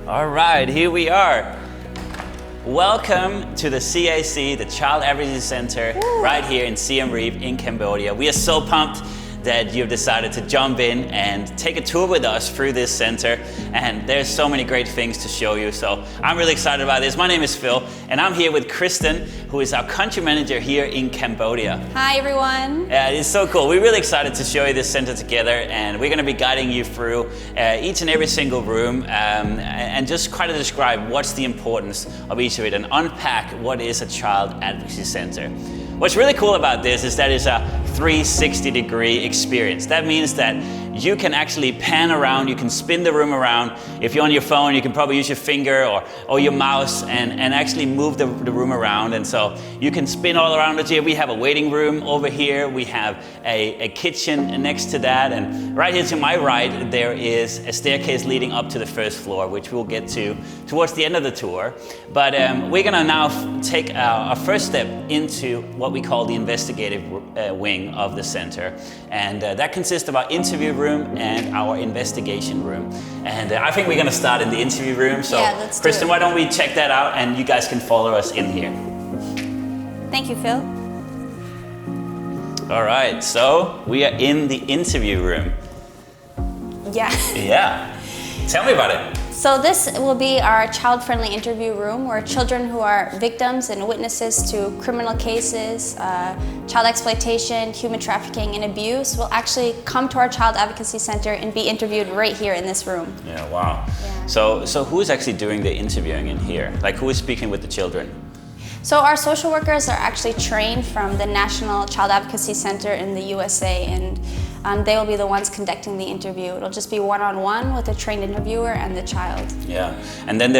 All right, here we are. Welcome to the CAC, the Child Advocacy Center, right here in Siem Reap in Cambodia. We are so pumped that you've decided to jump in and take a tour with us through this center. And there's so many great things to show you. So I'm really excited about this. My name is Phil, and I'm here with Kristen, who is our country manager here in Cambodia. Hi, everyone. It's so cool. We're really excited to show you this center together, and we're going to be guiding you through each and every single room and just try to describe what's the importance of each of it and unpack what is a child advocacy center. What's really cool about this is that it's a 360-degree experience. That means that you can actually pan around, you can spin the room around. If you're on your phone, you can probably use your finger or your mouse and actually move the room around. And so you can spin all around it here. We have a waiting room over here. We have a kitchen next to that. And right here to my right, there is a staircase leading up to the first floor, which we'll get to towards the end of the tour. But we're gonna now take our first step into what we call the investigative wing of the center. And that consists of our interview room and our investigation room. And I think we're going to start in the interview room. So, yeah, let's Kristen, do it. why don't we check that out and you guys can follow us in here. Thank you, Phil. All right, so we are in the interview room. Yeah. Yeah. Tell me about it. So this will be our child-friendly interview room where children who are victims and witnesses to criminal cases, child exploitation, human trafficking, and abuse will actually come to our Child Advocacy Center and be interviewed right here in this room. Yeah, wow. Yeah. So who is actually doing the interviewing in here? Like, who is speaking with the children? So our social workers are actually trained from the National Child Advocacy Center in the USA, and they will be the ones conducting the interview. It'll just be one-on-one with a trained interviewer and the child. Yeah, and then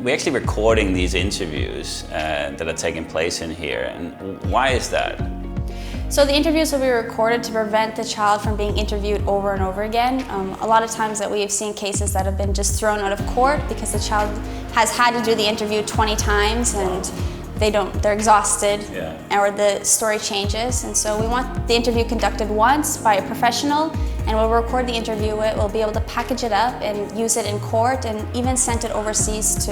we're actually recording these interviews that are taking place in here. And why is that? So the interviews will be recorded to prevent the child from being interviewed over and over again. A lot of times that we have seen cases that have been just thrown out of court because the child has had to do the interview 20 times and they're exhausted, or the story changes. And so we want the interview conducted once by a professional, and we'll record the interview. We'll be able to package it up and use it in court and even send it overseas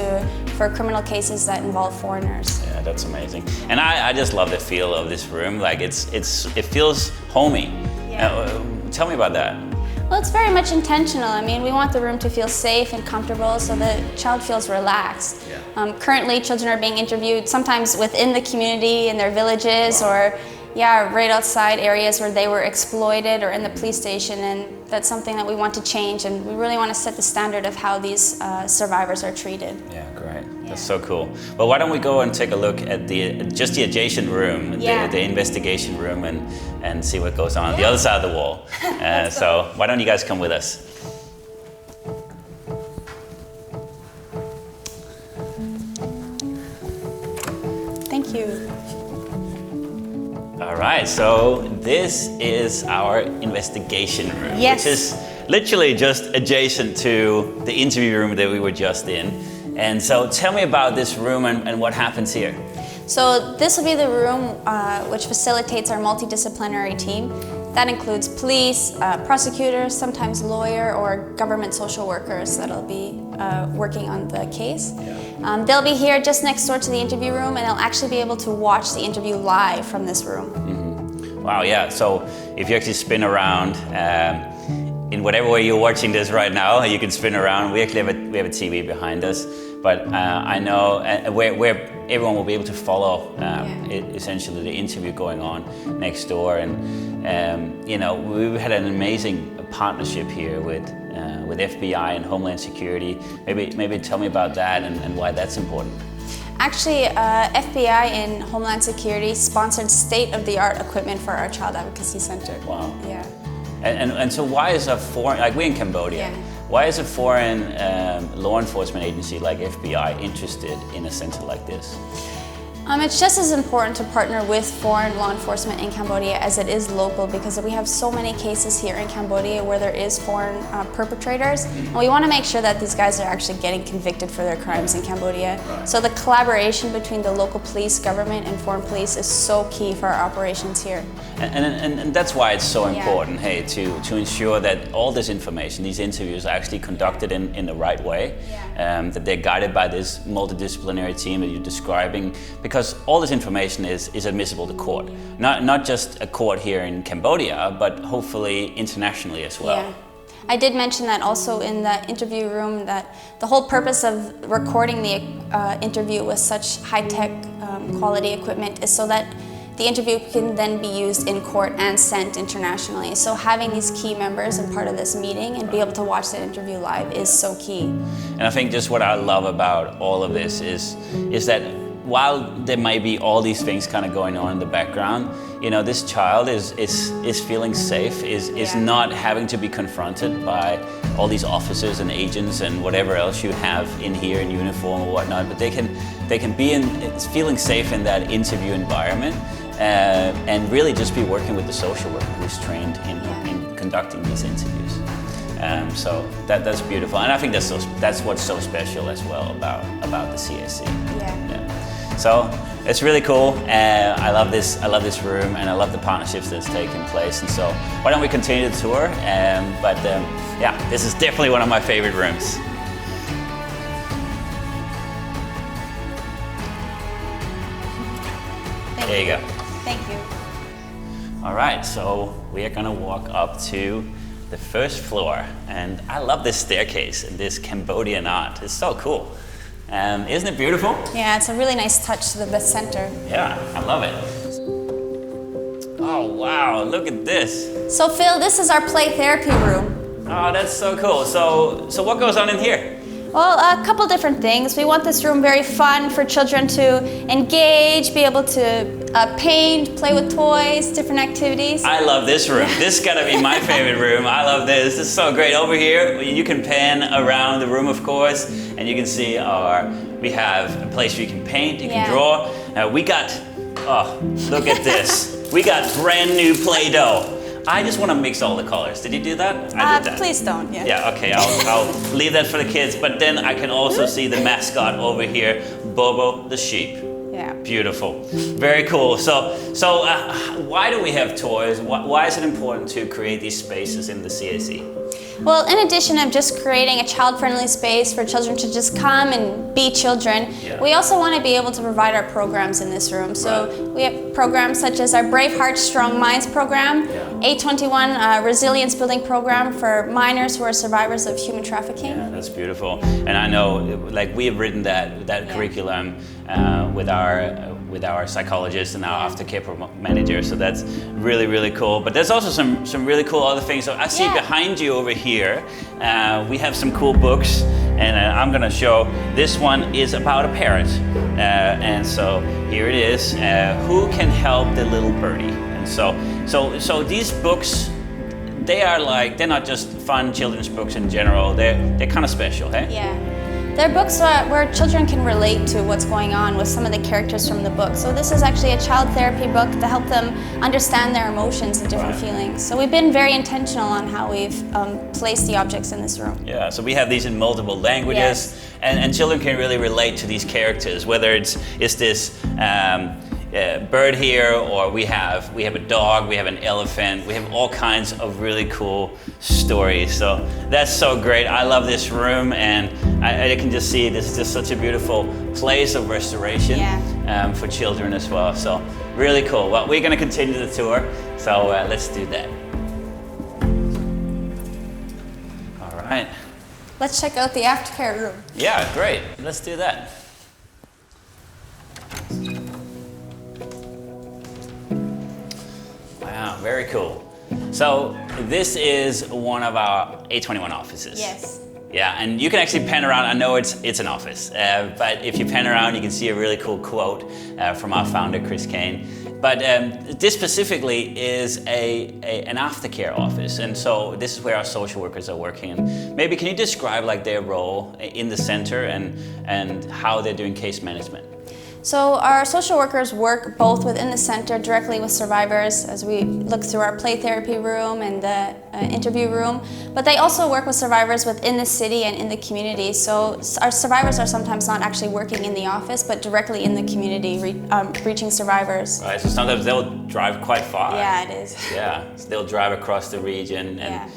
for criminal cases that involve foreigners. Yeah, that's amazing. And I just love the feel of this room. Like it feels homey. Yeah. Tell me about that. Well, it's very much intentional. I mean, we want the room to feel safe and comfortable so the child feels relaxed. Yeah. Currently, children are being interviewed sometimes within the community, in their villages, or right outside areas where they were exploited, or in the police station, and that's something that we want to change, and we really want to set the standard of how these survivors are treated. Yeah, great. That's so cool. Well, why don't we go and take a look at the adjacent room, the investigation room, and see what goes on the other side of the wall. So why don't you guys come with us? Thank you. All right, so this is our investigation room, Yes. which is literally just adjacent to the interview room that we were just in. And so tell me about this room and what happens here. So this will be the room which facilitates our multidisciplinary team. That includes police, prosecutors, sometimes lawyer or government social workers that'll be working on the case. Yeah. They'll be here just next door to the interview room, and they'll actually be able to watch the interview live from this room. Mm-hmm. Wow, yeah, so if you actually spin around, in whatever way you're watching this right now, you can spin around. We actually have a TV behind us, but I know where everyone will be able to follow essentially the interview going on next door. And we've had an amazing partnership here with FBI and Homeland Security. Maybe tell me about that and why that's important. Actually, FBI and Homeland Security sponsored state-of-the-art equipment for our Child Advocacy Center. Wow. Yeah. And so why is a foreign, like we're in Cambodia, why is a foreign law enforcement agency like FBI interested in a center like this? It's just as important to partner with foreign law enforcement in Cambodia as it is local, because we have so many cases here in Cambodia where there is foreign perpetrators, and we want to make sure that these guys are actually getting convicted for their crimes in Cambodia. Right. So the collaboration between the local police, government, and foreign police is so key for our operations here. And that's why it's so important, hey, to ensure that all this information, these interviews are actually conducted in the right way, that they're guided by this multidisciplinary team that you're describing, because all this information is admissible to court. Not just a court here in Cambodia, but hopefully internationally as well. Yeah. I did mention that also in the interview room, that the whole purpose of recording the interview with such high-tech quality equipment is so that the interview can then be used in court and sent internationally. So having these key members and part of this meeting and be able to watch that interview live is so key. And I think just what I love about all of this is that while there might be all these things kind of going on in the background, you know, this child is feeling safe, is not having to be confronted by all these officers and agents and whatever else you have in here in uniform or whatnot, but they can be feeling safe in that interview environment, and really just be working with the social worker who's trained in conducting these interviews. So that's beautiful, and I think that's what's so special as well about the CAC. Yeah. So it's really cool. I love this room, and I love the partnerships that's taking place. And so why don't we continue the tour? Yeah, this is definitely one of my favorite rooms. There you go. Thank you. All right, so we are gonna walk up to the first floor, and I love this staircase and this Cambodian art. It's so cool. Isn't it beautiful? Yeah, it's a really nice touch to the center. Yeah, I love it. Oh wow, look at this. So Phil, this is our play therapy room. Oh, that's so cool. So what goes on in here? Well, a couple different things. We want this room very fun for children to engage, be able to paint, play with toys, different activities. I love this room. This is gonna be my favorite room. I love this. This is so great. Over here, you can pan around the room, of course, and you can see we have a place where you can paint, you can draw. We got, look at this. We got brand new Play-Doh. I just want to mix all the colors. Did you do that? I did that. Please don't. Yeah. Yeah. Okay. I'll leave that for the kids. But then I can also see the mascot over here, Bobo the sheep. Yeah. Beautiful. Very cool. So why do we have toys? Why is it important to create these spaces in the CAC? Well, in addition of just creating a child-friendly space for children to just come and be children, we also want to be able to provide our programs in this room. So we have programs such as our Brave Hearts, Strong Minds program, A21 resilience building program for minors who are survivors of human trafficking. Yeah, that's beautiful. And I know, like, we have written that curriculum with our psychologist and our aftercare manager, so that's really, really cool. But there's also some really cool other things. So I see behind you over here, we have some cool books, and I'm gonna show. This one is about a parrot, and so here it is. Who can help the little birdie? And so these books, they're not just fun children's books in general. They're kind of special, hey? Yeah. They're books where children can relate to what's going on with some of the characters from the book. So this is actually a child therapy book to help them understand their emotions and different feelings. So we've been very intentional on how we've placed the objects in this room. Yeah, so we have these in multiple languages, and children can really relate to these characters, whether it's this bird here, or we have a dog, we have an elephant, we have all kinds of really cool stories. So that's so great. I love this room, and I can just see this is just such a beautiful place of restoration for children as well. So really cool. Well, we're going to continue the tour, so let's do that. All right. Let's check out the aftercare room. Yeah, great. Let's do that. Wow, very cool. So this is one of our A21 offices. Yes. Yeah, and you can actually pan around. I know it's an office, but if you pan around, you can see a really cool quote from our founder, Chris Kane. But this specifically is an aftercare office, and so this is where our social workers are working. And maybe can you describe like their role in the center and how they're doing case management? So our social workers work both within the center directly with survivors as we look through our play therapy room and the interview room, but they also work with survivors within the city and in the community. So our survivors are sometimes not actually working in the office, but directly in the community, reaching survivors. Right, so sometimes they'll drive quite far. Yeah, it is. Yeah, so they'll drive across the region and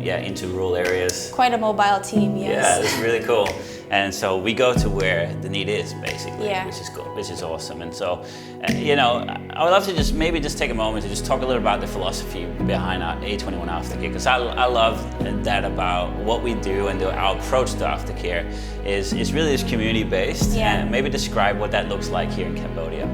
into rural areas. Quite a mobile team, yes. Yeah, it's really cool. And so we go to where the need is, basically, Yeah. which is cool, which is awesome. And so, I would love to just take a moment to just talk a little about the philosophy behind our A21 Aftercare, because I love that about what we do and our approach to aftercare is really is community-based. Yeah. And maybe describe what that looks like here in Cambodia.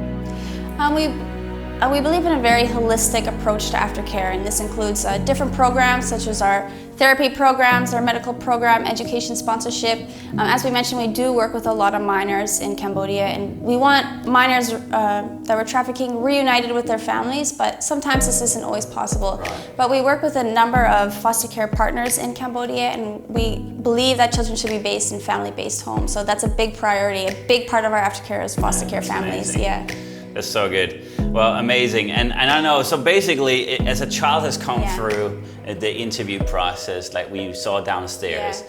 We believe in a very holistic approach to aftercare, and this includes different programs such as our therapy programs, our medical program, education sponsorship. As we mentioned, we do work with a lot of minors in Cambodia, and we want minors that were trafficking reunited with their families, but sometimes this isn't always possible. But we work with a number of foster care partners in Cambodia, and we believe that children should be based in family-based homes. So that's a big priority. A big part of our aftercare is foster care families. Amazing. Yeah. That's so good. Well, amazing. And I know, so basically, as a child has come through the interview process, like we saw downstairs,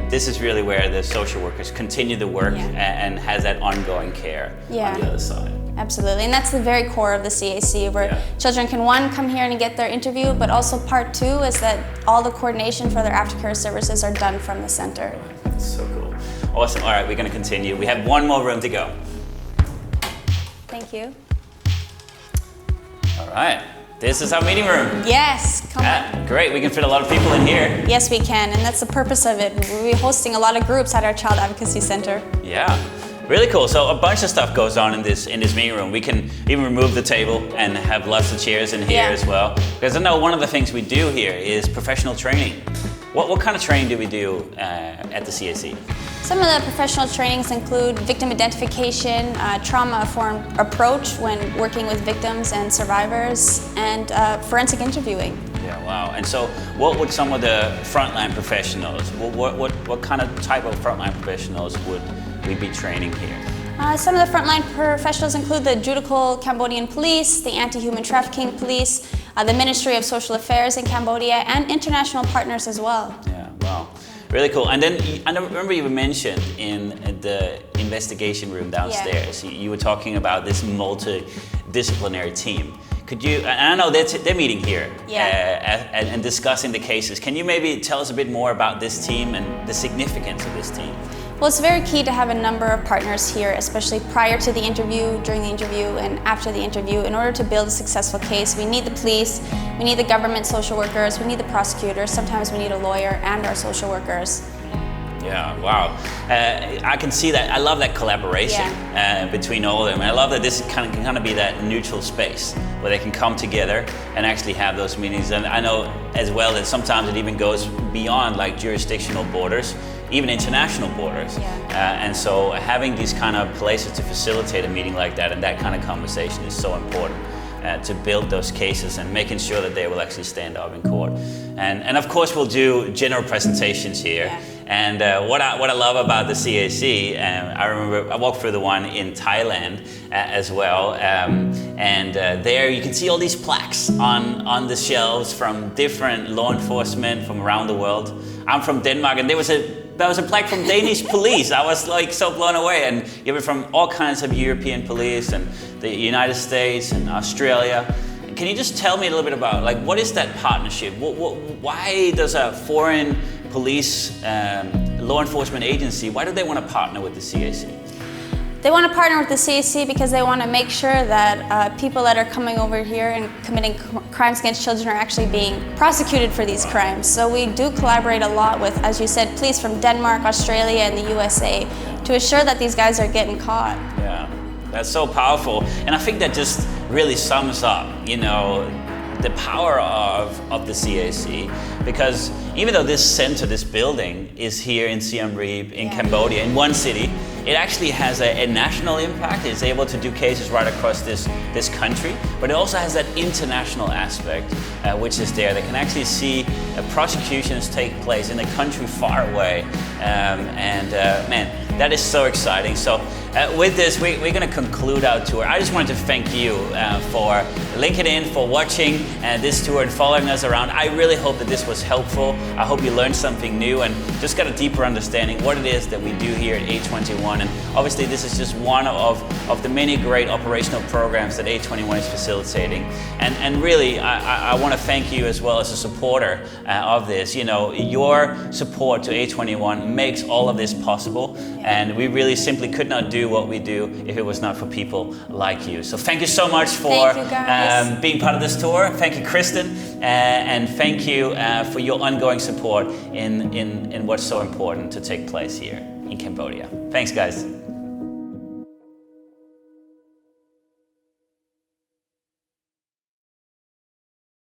this is really where the social workers continue the work and has that ongoing care on the other side. Absolutely, and that's the very core of the CAC, where children can, one, come here and get their interview, but also part two is that all the coordination for their aftercare services are done from the center. That's so cool. Awesome. All right, we're going to continue. We have one more room to go. Thank you. All right, this is our meeting room. Yes, come on. Great, we can fit a lot of people in here. Yes, we can, and that's the purpose of it. We'll be hosting a lot of groups at our Child Advocacy Center. Yeah, really cool. So a bunch of stuff goes on in this meeting room. We can even remove the table and have lots of chairs in here as well. Because I know one of the things we do here is professional training. What kind of training do we do at the CAC? Some of the professional trainings include victim identification, trauma-informed approach when working with victims and survivors, and forensic interviewing. Yeah, wow. And so what would some of the frontline professionals, what kind of type of frontline professionals would we be training here? Some of the frontline professionals include the Judicial Cambodian Police, the Anti-Human Trafficking Police, the Ministry of Social Affairs in Cambodia, and international partners as well. Yeah, wow. Really cool. And then I remember you mentioned in the investigation room downstairs, you were talking about this multidisciplinary team. Could you, and I know they're meeting here and discussing the cases. Can you maybe tell us a bit more about this team and the significance of this team? Well, it's very key to have a number of partners here, especially prior to the interview, during the interview, and after the interview. In order to build a successful case, we need the police, we need the government social workers, we need the prosecutors, sometimes we need a lawyer and our social workers. Yeah, wow. I can see that. I love that collaboration between all of them. I love that this can kind of be that neutral space where they can come together and actually have those meetings. And I know as well that sometimes it even goes beyond like jurisdictional borders, even international borders. And so having these kind of places to facilitate a meeting like that and that kind of conversation is so important. To build those cases and making sure that they will actually stand up in court. And of course we'll do general presentations here. And what I love about the CAC, I remember I walked through the one in Thailand as well, and there you can see all these plaques on the shelves from different law enforcement from around the world. I'm from Denmark, and there was a plaque from Danish police. I was like so blown away, and you have from all kinds of European police and the United States and Australia. Can you just tell me a little bit about like what is that partnership? Why does a foreign police law enforcement agency, why do they want to partner with the CAC? They want to partner with the CAC because they want to make sure that people that are coming over here and committing crimes against children are actually being prosecuted for these crimes. So we do collaborate a lot with, as you said, police from Denmark, Australia, and the USA to assure that these guys are getting caught. Yeah, that's so powerful. And I think that just really sums up, you know, the power of the CAC, because even though this center, this building is here in Siem Reap in Cambodia, in one city, it actually has a national impact. It's able to do cases right across this country, but it also has that international aspect, which is there. They can actually see prosecutions take place in a country far away, man, that is so exciting. So with this, we're going to conclude our tour. I just wanted to thank you for linking in, for watching this tour and following us around. I really hope that this was helpful. I hope you learned something new and just got a deeper understanding what it is that we do here at A21. And obviously this is just one of the many great operational programs that A21 is facilitating. And really, I want to thank you as well as a supporter of this. You know, your support to A21 makes all of this possible, and we really simply could not do what we do if it was not for people like you. So thank you so much for being part of this tour. Thank you, Kristen, and thank you for your ongoing support in what's so important to take place here in Cambodia. Thanks, guys.